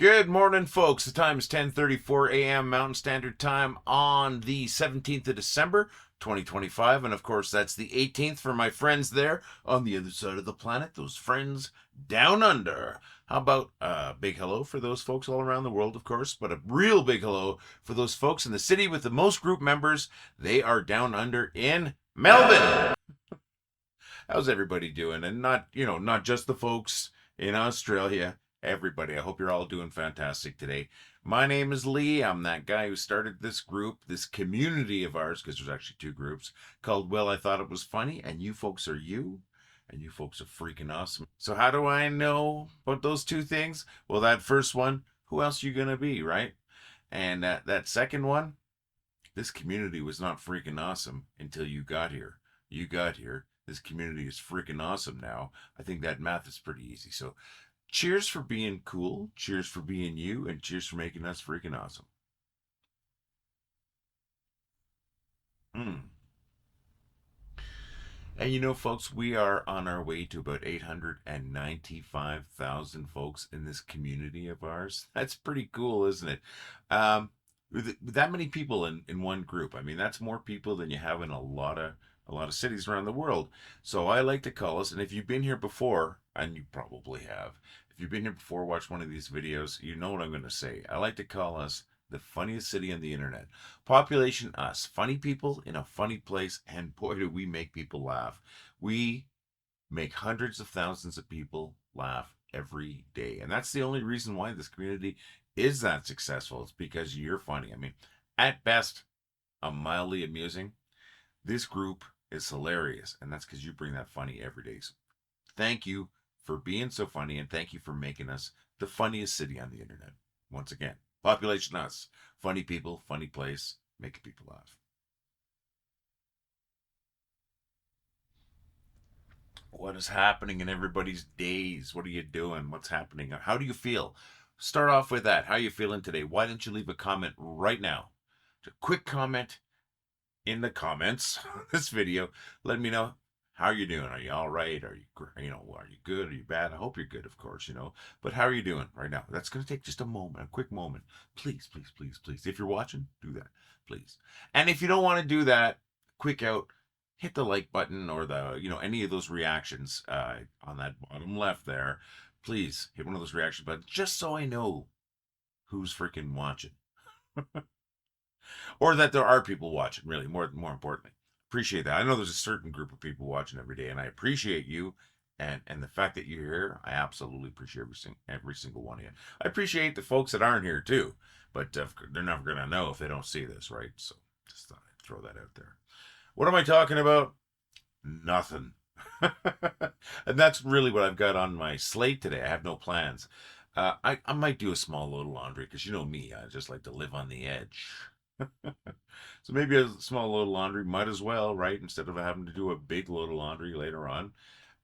Good morning, folks. The time is 10:34 a.m. Mountain Standard Time on the 17th of December, 2025. And of course, that's the 18th for my friends there on the other side of the planet, those friends down under. How about a big hello for those folks all around the world, of course, but a real big hello for those folks in the city with the most group members. They are down under in Melbourne. How's everybody doing? And not just the folks in Australia, everybody. I hope you're all doing fantastic today. My name is Lee. I'm that guy who started this group, this community of ours, because there's actually two groups, called Well, I Thought It Was Funny, and you folks are you. And you folks are freaking awesome. So how do I know about those two things? Well, that first one, who else you gonna be, right? And that second one, this community was not freaking awesome until you got here. You got here. This community is freaking awesome now. I think that math is pretty easy. So cheers for being cool. Cheers for being you. And cheers for making us freaking awesome. Mm. And folks, we are on our way to about 895,000 folks in this community of ours. That's pretty cool, isn't it? With that many people in one group. I mean, that's more people than you have in a lot of cities around the world. So I like to call us, and if you've been here before, and you probably have, if you've been here before, watched one of these videos, you know what I'm going to say. I like to call us the funniest city on the internet. Population us, funny people in a funny place, and boy, do we make people laugh. We make hundreds of thousands of people laugh every day. And that's the only reason why this community is that successful. It's because you're funny. I mean, at best, I'm mildly amusing. This group is hilarious, and that's because you bring that funny every day. So thank you for being so funny, and thank you for making us the funniest city on the internet. Once again, population us, funny people, funny place, making people laugh. What is happening in everybody's days? What are you doing? What's happening? How do you feel? Start off with that. How are you feeling today? Why don't you leave a comment right now? A quick comment in the comments on this video. Let me know how you're doing. Are you all right? Are you good? Are you bad? I hope you're good, of course, But how are you doing right now? That's going to take just a moment, a quick moment. Please, please, please, please. If you're watching, do that, please. And if you don't want to do that, quick out, hit the like button or any of those reactions on that bottom left there. Please hit one of those reaction buttons just so I know who's freaking watching. Or that there are people watching, really, more importantly. Appreciate that. I know there's a certain group of people watching every day, and I appreciate you. And the fact that you're here, I absolutely appreciate every single one of you. I appreciate the folks that aren't here too, but they're never going to know if they don't see this, right? So just thought I'd throw that out there. What am I talking about? Nothing. And that's really what I've got on my slate today. I have no plans. I might do a small load of laundry because you know me, I just like to live on the edge. So maybe a small load of laundry might as well, right? Instead of having to do a big load of laundry later on.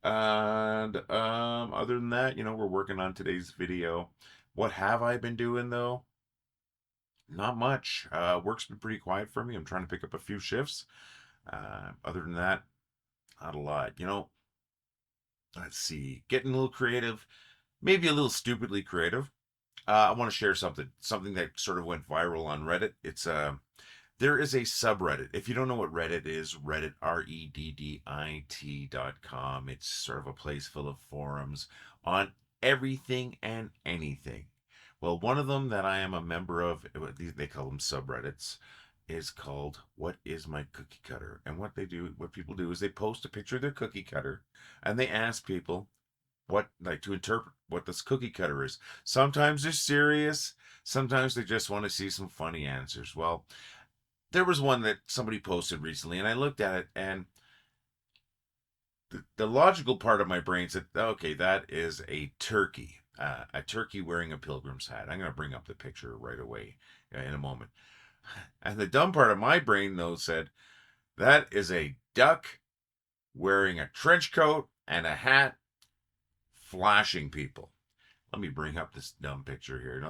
And other than that, we're working on today's video. What have I been doing though? Not much. Work's been pretty quiet for me. I'm trying to pick up a few shifts. Other than that, not a lot. Let's see. Getting a little creative, maybe a little stupidly creative. I want to share something that sort of went viral on Reddit. There is a subreddit. If you don't know what Reddit is, Reddit, reddit.com. It's sort of a place full of forums on everything and anything. Well, one of them that I am a member of, they call them subreddits, is called What is My Cookie Cutter? And what people do is they post a picture of their cookie cutter and they ask people to interpret what this cookie cutter is. Sometimes they're serious, sometimes they just want to see some funny answers. Well, there was one that somebody posted recently, and I looked at it, and the logical part of my brain said, okay, that is a turkey wearing a pilgrim's hat. I'm going to bring up the picture right away in a moment. And the dumb part of my brain, though, said, that is a duck wearing a trench coat and a hat flashing people. Let me bring up this dumb picture here.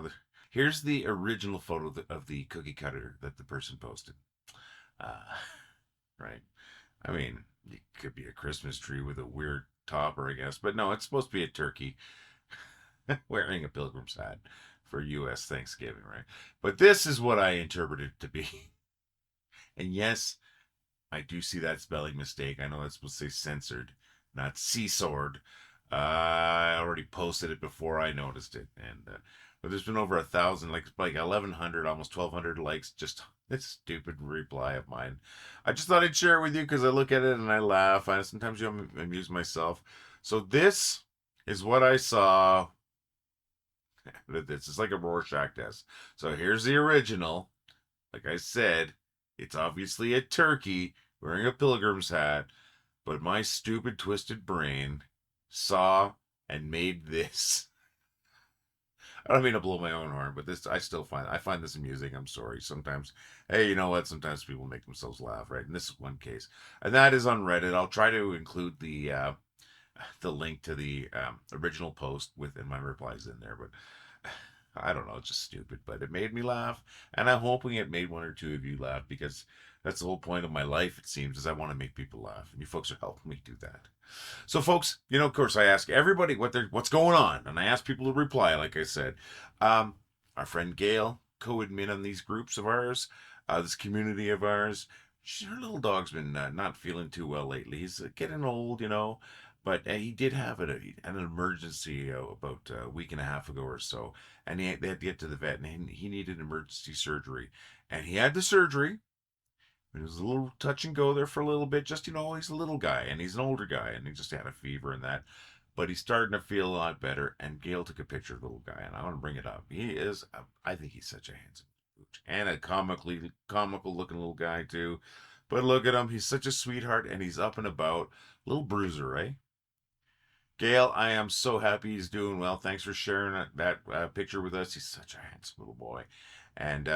Here's the original photo of the cookie cutter that the person posted. Right? I mean, it could be a Christmas tree with a weird topper, I guess. But no, it's supposed to be a turkey wearing a pilgrim's hat, for U.S. Thanksgiving, right? But this is what I interpret it to be. And yes, I do see that spelling mistake. I know that's supposed to say censored, not sea sword. I already posted it before I noticed it, and but there's been over 1,000, like 1,100, almost 1,200 likes. Just this stupid reply of mine. I just thought I'd share it with you because I look at it and I laugh. I sometimes amuse myself. So this is what I saw. This is like a Rorschach test. So here's the original. Like I said, it's obviously a turkey wearing a pilgrim's hat, but my stupid, twisted brain saw and made this. I don't mean to blow my own horn, but this I find this amusing. I'm sorry. Sometimes, hey, you know what? Sometimes people make themselves laugh, right? In this one case, and that is on Reddit. I'll try to include the link to the original post within my replies in there, but I don't know, it's just stupid, but it made me laugh, and I'm hoping it made one or two of you laugh because that's the whole point of my life. It seems is I want to make people laugh, and you folks are helping me do that. So, folks, of course, I ask everybody what's going on, and I ask people to reply. Like I said, um, our friend Gail, co-admin on these groups of ours, this community of ours. Her little dog's been not feeling too well lately. He's getting old, but he did have an emergency about a week and a half ago or so, and they had to get to the vet, and he needed emergency surgery, and he had the surgery. It was a little touch and go there for a little bit. Just he's a little guy and he's an older guy, and he just had a fever and that, but he's starting to feel a lot better. And Gail took a picture of the little guy, and I want to bring it up. He is, I think he's such a handsome pooch and a comical looking little guy too. But look at him, he's such a sweetheart, and he's up and about. Little bruiser, eh? Gail, I am so happy he's doing well. Thanks for sharing that picture with us. He's such a handsome little boy. And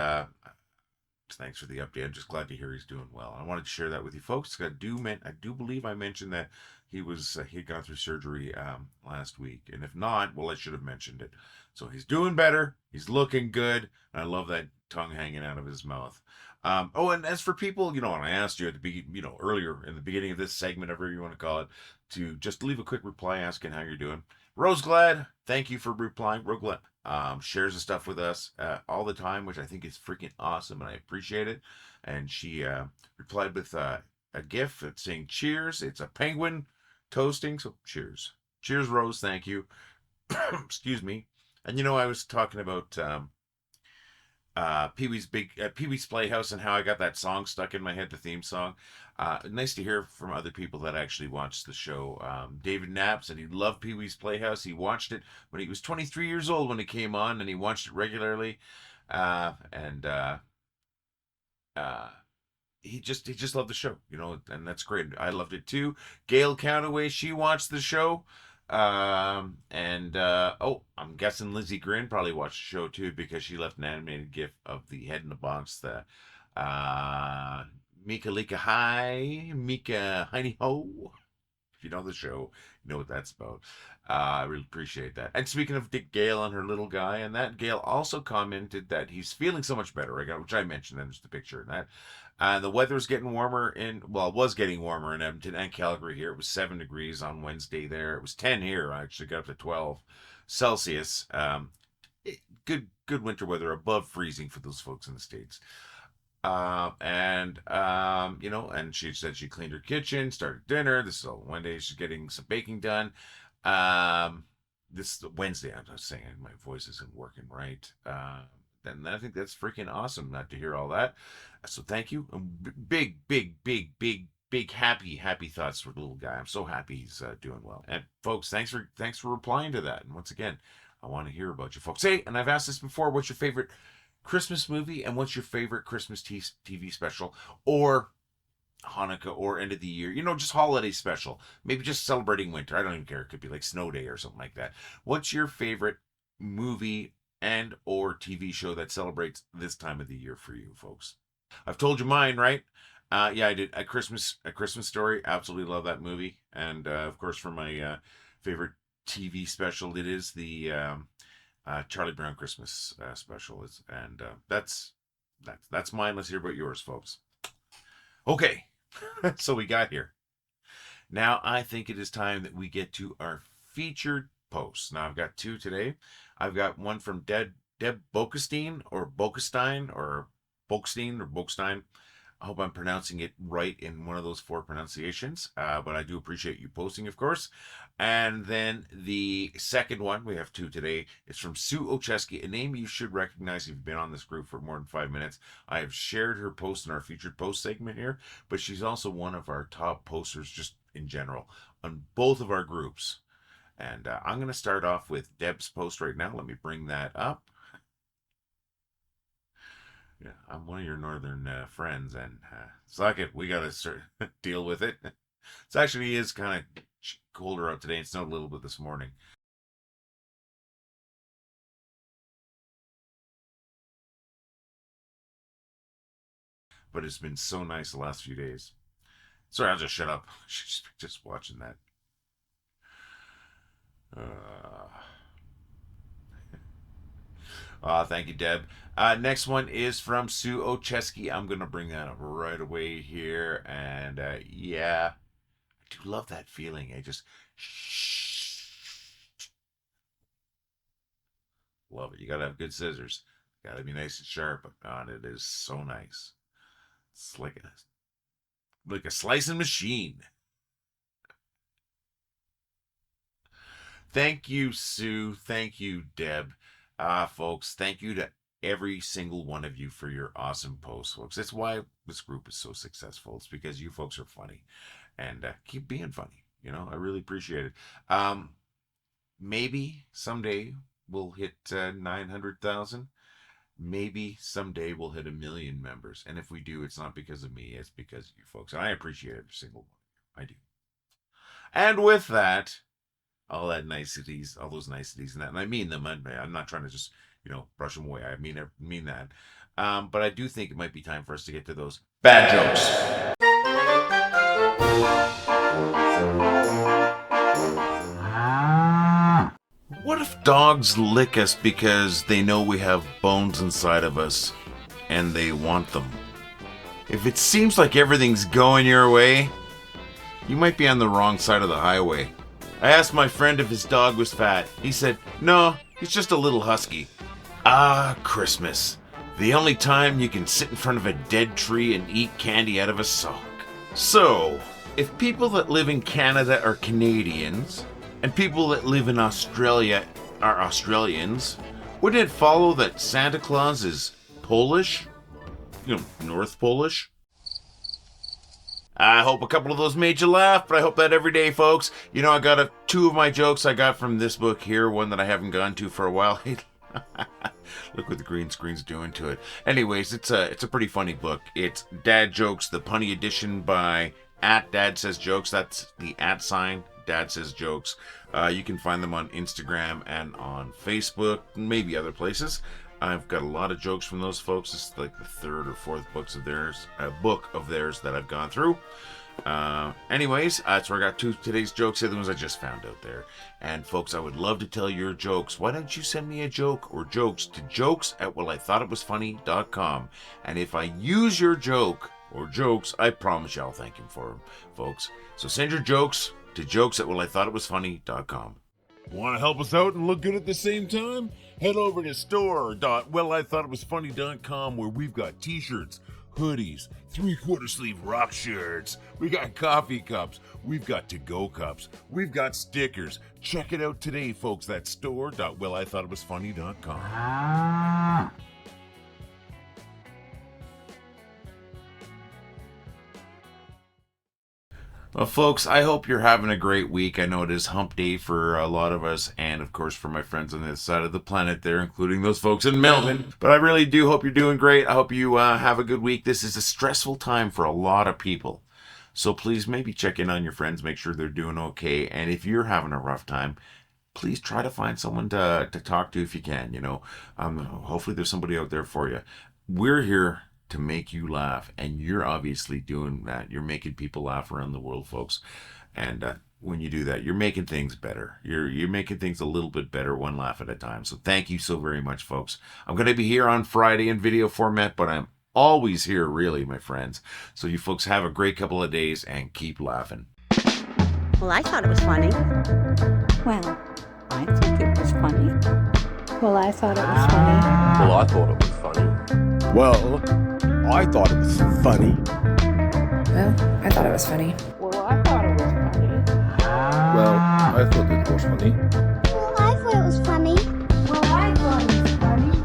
thanks for the update. I'm just glad to hear he's doing well. I wanted to share that with you folks. I do believe I mentioned that he had gone through surgery last week. And if not, well, I should have mentioned it. So he's doing better. He's looking good. And I love that tongue hanging out of his mouth. And as for people, and I asked you at the earlier in the beginning of this segment, whatever you want to call it, to just leave a quick reply asking how you're doing. Roseglad, thank you for replying. Roseglad shares the stuff with us all the time, which I think is freaking awesome, and I appreciate it. And she replied with a GIF that's saying cheers. It's a penguin toasting, so cheers. Cheers, Rose, thank you. Excuse me. And I was talking about Pee-wee's Playhouse and how I got that song stuck in my head, the theme song. Nice to hear from other people that actually watched the show. David Knapp said he loved Pee-wee's Playhouse. He watched it when he was 23 years old when it came on, and he watched it regularly. And he just loved the show, and that's great. I loved it too. Gail Countaway, she watched the show. I'm guessing Lizzie Grin probably watched the show too because she left an animated GIF of the head in the box. The Mika Lika Hi, Mika Heiny Ho. If you know the show, you know what that's about. I really appreciate that. And speaking of Dick Gail and her little guy, and that Gail also commented that he's feeling so much better, which I mentioned. Then there's the picture and that. The weather's getting warmer it was getting warmer in Edmonton and Calgary here. It was 7 degrees on Wednesday there. It was 10 here. I actually got up to 12 Celsius. Good winter weather, above freezing for those folks in the States. And she said she cleaned her kitchen, started dinner. This is all Wednesday. She's getting some baking done. This is Wednesday. I'm just saying my voice isn't working right. And I think that's freaking awesome not to hear all that. So thank you. Big happy thoughts for the little guy. I'm so happy he's doing well. And folks, thanks for replying to that. And once again, I want to hear about you folks. Hey, and I've asked this before. What's your favorite Christmas movie, and what's your favorite Christmas TV special, or Hanukkah, or end of the year, just holiday special, maybe just celebrating winter. I don't even care. It could be like Snow Day or something like that. What's your favorite movie and or TV show that celebrates this time of the year for you folks? I've told you mine, right? Yeah, I did. A Christmas Story. Absolutely love that movie. And of course, for my favorite TV special, it is the Charlie Brown Christmas special. That's mine. Let's hear about yours, folks. Okay, so we got here. Now I think it is time that we get to our featured posts. Now I've got two today. I've got one from Dead Deb Boekestein or Boekestein or Boekestein or Boekestein. I hope I'm pronouncing it right in one of those 4 pronunciations, but I do appreciate you posting, of course. And then the second one, we have 2 today, is from Sue Olszewski, a name you should recognize if you've been on this group for more than 5 minutes. I have shared her post in our featured post segment here, but she's also one of our top posters just in general on both of our groups. And I'm going to start off with Deb's post right now. Let me bring that up. Yeah, I'm one of your northern friends, and suck it. We got to deal with it. It actually is kind of colder out today. It snowed a little bit this morning. But it's been so nice the last few days. Sorry, I'll just shut up. She's just watching that. Thank you, Deb. Next one is from Sue Olszewski. I'm going to bring that up right away here. And yeah, I do love that feeling. I just love it. You got to have good scissors. Got to be nice and sharp. But God, it is so nice. It's like a slicing machine. Thank you, Sue. Thank you, Deb. Folks, thank you to every single one of you for your awesome posts, folks. That's why this group is so successful. It's because you folks are funny, and keep being funny. I really appreciate it. Maybe someday we'll hit 900,000. Maybe someday we'll hit 1 million members. And if we do, it's not because of me. It's because of you folks. And I appreciate every single one of you. I do. And with that, all those niceties and that, and I mean them. I'm not trying to just brush them away. I mean that. But I do think it might be time for us to get to those bad jokes. What if dogs lick us because they know we have bones inside of us and they want them? If it seems like everything's going your way, you might be on the wrong side of the highway. I asked my friend if his dog was fat. He said, no, he's just a little husky. Ah, Christmas. The only time you can sit in front of a dead tree and eat candy out of a sock. So, if people that live in Canada are Canadians, and people that live in Australia are Australians, wouldn't it follow that Santa Claus is Polish? North Polish? I hope a couple of those made you laugh, but I hope that every day, folks. I got 2 of my jokes I got from this book here, one that I haven't gone to for a while. Look what the green screen's doing to it. Anyways, it's a pretty funny book. It's Dad Jokes, the Punny Edition by @DadSaysJokes. That's the @ Dad Says Jokes. You can find them on Instagram and on Facebook, maybe other places. I've got a lot of jokes from those folks. It's like the 3rd or 4th book of theirs that I've gone through. Anyways, that's where I got 2 today's jokes. The other ones I just found out there. And folks, I would love to tell your jokes. Why don't you send me a joke or jokes to jokes@wellithoughitwasfunny.com. And if I use your joke or jokes, I promise you I'll thank him for them, folks. So send your jokes to jokes@wellithoughitwasfunny.com. Want to help us out and look good at the same time? Head over to store.wellithoughitwasfunny.com, where we've got t-shirts, hoodies, 3/4 sleeve rock shirts. We got coffee cups. We've got to-go cups. We've got stickers. Check it out today, folks. That's store.wellithoughitwasfunny.com. Well, folks, I hope you're having a great week. I know it is hump day for a lot of us, and of course for my friends on the other side of the planet there, including those folks in Melbourne. But I really do hope you're doing great. I hope you have a good week. This is a stressful time for a lot of people. So please maybe check in on your friends, make sure they're doing okay. And if you're having a rough time, please try to find someone to talk to if you can. Hopefully there's somebody out there for you. We're here to make you laugh, and you're obviously doing that. You're making people laugh around the world, folks, and when you do that, you're making things better. You're making things a little bit better, one laugh at a time. So thank you so very much, folks. I'm going to be here on Friday in video format, but I'm always here, really, my friends. So you folks have a great couple of days and keep laughing. Well, I thought it was funny. Well, I think it was funny. Well, I thought it was funny. Well, I thought it was funny. Well, I thought it was funny. Well, I thought it was funny. Well, I thought it was funny. Well, I thought it was funny. Well, I thought it was funny. Well, I thought it was funny.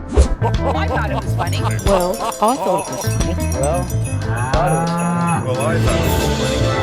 Well, I thought it was funny. Well, I thought it was funny. Well, I thought it was funny. Well, I thought it was funny.